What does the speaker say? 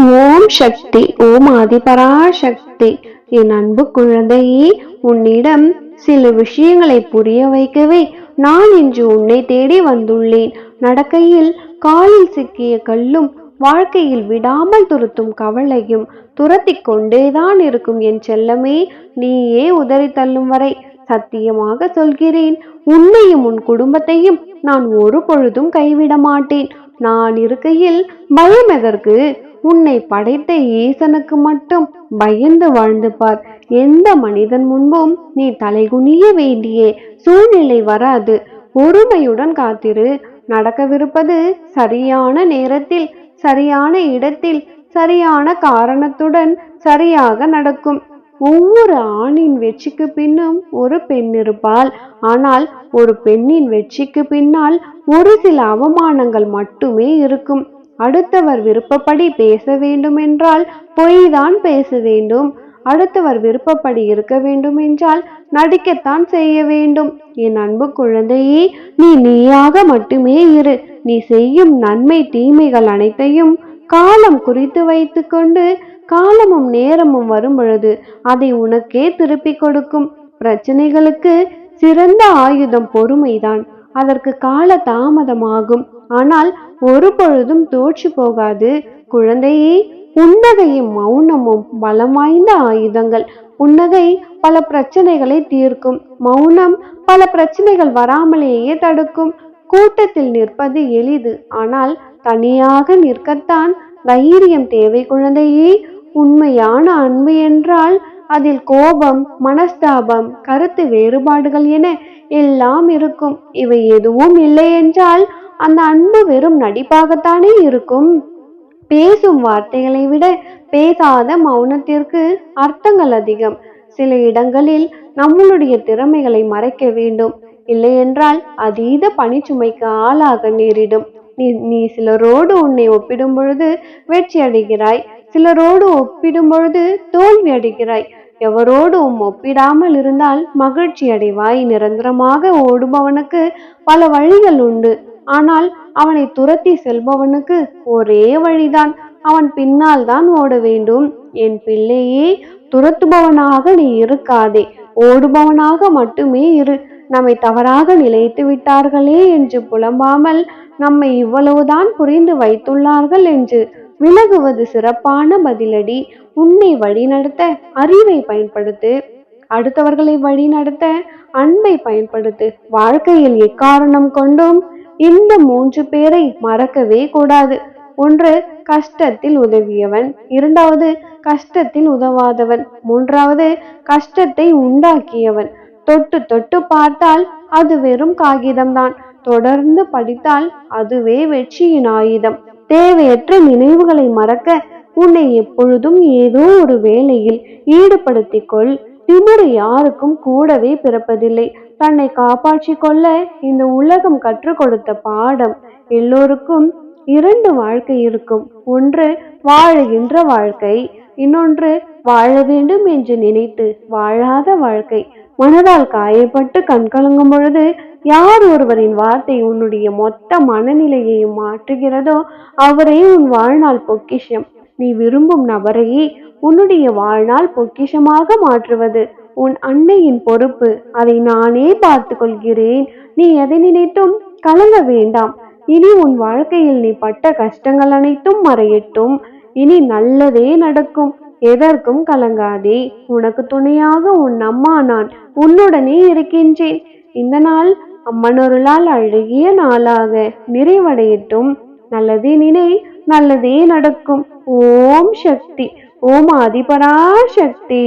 ஓம் சக்தி. ஓம் ஆதிபராசக்தி. என் அன்பு குழந்தையே, உன்னிடம் சில விஷயங்களை புரிய வைக்கவே நான் இன்று உன்னை தேடி வந்துள்ளேன். நடக்கையில் காலில் சிக்கிய கல்லும் வாழ்க்கையில் விடாமல் துரத்தும் கவலையும் துரத்தி கொண்டேதான் இருக்கும் என் செல்லமே. நீயே உதறி தள்ளும் வரை சத்தியமாக சொல்கிறேன், உன்னையும் உன் குடும்பத்தையும் நான் ஒரு பொழுதும் கைவிட மாட்டேன். நான் இருக்கையில் பயம் எதற்கு? உன்னை படைத்த ஈசனுக்கு மட்டும் பயந்து வாழ்ந்து பார். எந்த மனிதன் முன்பும் நீ தலைகுனிய வேண்டிய சூழ்நிலை வராது. பொறுமையுடன் காத்திரு. நடக்கவிருப்பது சரியான நேரத்தில், சரியான இடத்தில், சரியான காரணத்துடன் சரியாக நடக்கும். ஒவ்வொரு ஆணின் வெற்றிக்கு பின்னும் ஒரு பெண் இருப்பாள். ஆனால் ஒரு பெண்ணின் வெற்றிக்கு பின்னால் ஒரு சில அவமானங்கள் மட்டுமே இருக்கும். அடுத்தவர் விருப்பப்படி பேச வேண்டும் என்றால் பொய்தான் பேச வேண்டும். அடுத்தவர் விருப்பப்படி இருக்க வேண்டும் என்றால் நடிக்கத்தான் செய்ய வேண்டும். என் அன்பு குழந்தையே, நீ நீயாக மட்டுமே இரு. நீ செய்யும் நன்மை தீமைகள் அனைத்தையும் காலம் குறித்து வைத்து கொண்டு காலமும் நேரமும் வரும் பொழுது அதை உனக்கே திருப்பி கொடுக்கும். பிரச்சனைகளுக்கு சிறந்த ஆயுதம் பொறுமைதான். அதற்கு கால தாமதமாகும், ஆனால் ஒரு பொழுதும் தோற்று போகாது. குழந்தையே, புன்னகையும் மௌனமும் பலம் வாய்ந்த ஆயுதங்கள். புன்னகை பல பிரச்சனைகளை தீர்க்கும், மௌனம் பல பிரச்சனைகள் வராமலேயே தடுக்கும். கூட்டத்தில் நிற்பது எளிது, ஆனால் தனியாக நிற்கத்தான் தைரியம் தேவை. குழந்தையே, உண்மையான அன்பு என்றால் அதில் கோபம், மனஸ்தாபம், கருத்து வேறுபாடுகள் என எல்லாம் இருக்கும். இவை எதுவும் இல்லை என்றால் அந்த அன்பு வெறும் நடிப்பாகத்தானே இருக்கும். பேசும் வார்த்தைகளை விட பேசாத மௌனத்திற்கு அர்த்தங்கள் அதிகம். சில இடங்களில் நம்மளுடைய திறமைகளை மறைக்க வேண்டும், இல்லை என்றால் அதீத பணிச்சுமைக்கு ஆளாக நேரிடும். நீ சிலரோடு உன்னை ஒப்பிடும் பொழுது வெற்றி அடைகிறாய், சிலரோடு ஒப்பிடும் பொழுது தோல்வி அடைகிறாய். எவரோடும் ஒப்பிடாமல் இருந்தால் மகிழ்ச்சி அடைவாய். நிரந்தரமாக ஓடுபவனுக்கு பல வழிகள் உண்டு, ஆனால் அவனை துரத்தி செல்பவனுக்கு ஒரே வழிதான். அவன் பின்னால் தான் ஓட வேண்டும். என் பிள்ளையே, துரத்துபவனாக நீ இருக்காதே, ஓடுபவனாக மட்டுமே இரு. நம்மை தவறாக நிலைத்து விட்டார்களே என்று புலம்பாமல், நம்மை இவ்வளவுதான் புரிந்து வைத்துள்ளார்கள் என்று விலகுவது சிறப்பான பதிலடி. உன்னை வழிநடத்த அறிவை பயன்படுத்து, அடுத்தவர்களை வழிநடத்த அன்பை பயன்படுத்து. வாழ்க்கையில் எக்காரணம் கொண்டும் இந்த 3 பேரை மறக்கவே கூடாது. ஒன்று, கஷ்டத்தில் உதவியவன். இரண்டாவது, கஷ்டத்தில் உதவாதவன். மூன்றாவது, கஷ்டத்தை உண்டாக்கியவன். தொட்டு தொட்டு பார்த்தால் அது வெறும் காகிதம்தான். தொடர்ந்து படித்தால் அதுவே வெற்றியின் ஆயுதம். தேவையற்ற நினைவுகளை மறக்க உன்னை எப்பொழுதும் ஏதோ ஒரு வேலையில் ஈடுபடுத்திக் கொள். திமிரு யாருக்கும் கூடவே பிறப்பதில்லை. தன்னை காப்பாற்றிக் கொள்ள இந்த உலகம் கற்றுக் கொடுத்த பாடம். எல்லோருக்கும் 2 வாழ்க்கை இருக்கும். ஒன்று வாழுகின்ற வாழ்க்கை, இன்னொன்று வாழ வேண்டும் என்று நினைத்து வாழாத வாழ்க்கை. மனதால் காயப்பட்டு கண்கலங்கும் பொழுது யார் ஒருவரின் வார்த்தை உன்னுடைய மொத்த மனநிலையையும் மாற்றுகிறதோ அவரே உன் வாழ்நாள் பொக்கிஷம். நீ விரும்பும் நபரையே உன்னுடைய வாழ்நாள் பொக்கிஷமாக மாற்றுவது உன் அன்னையின் பொறுப்பு. அதை நானே பார்த்து கொள்கிறேன். நீ எதை நினைத்தும் கலங்க வேண்டாம். இனி உன் வாழ்க்கையில் நீ பட்ட கஷ்டங்கள் அனைத்தும் மறையட்டும். இனி நல்லதே நடக்கும். எதற்கும் கலங்காதே. உனக்கு துணையாக உன் அம்மா நான் உன்னுடனே இருக்கின்றேன். இந்த நாள் அம்மனொருளால் அழகிய நாளாக நிறைவடையட்டும். நல்லதே நினை, நல்லதே நடக்கும். ஓம் சக்தி. ஓம் ஆதிபராசக்தி.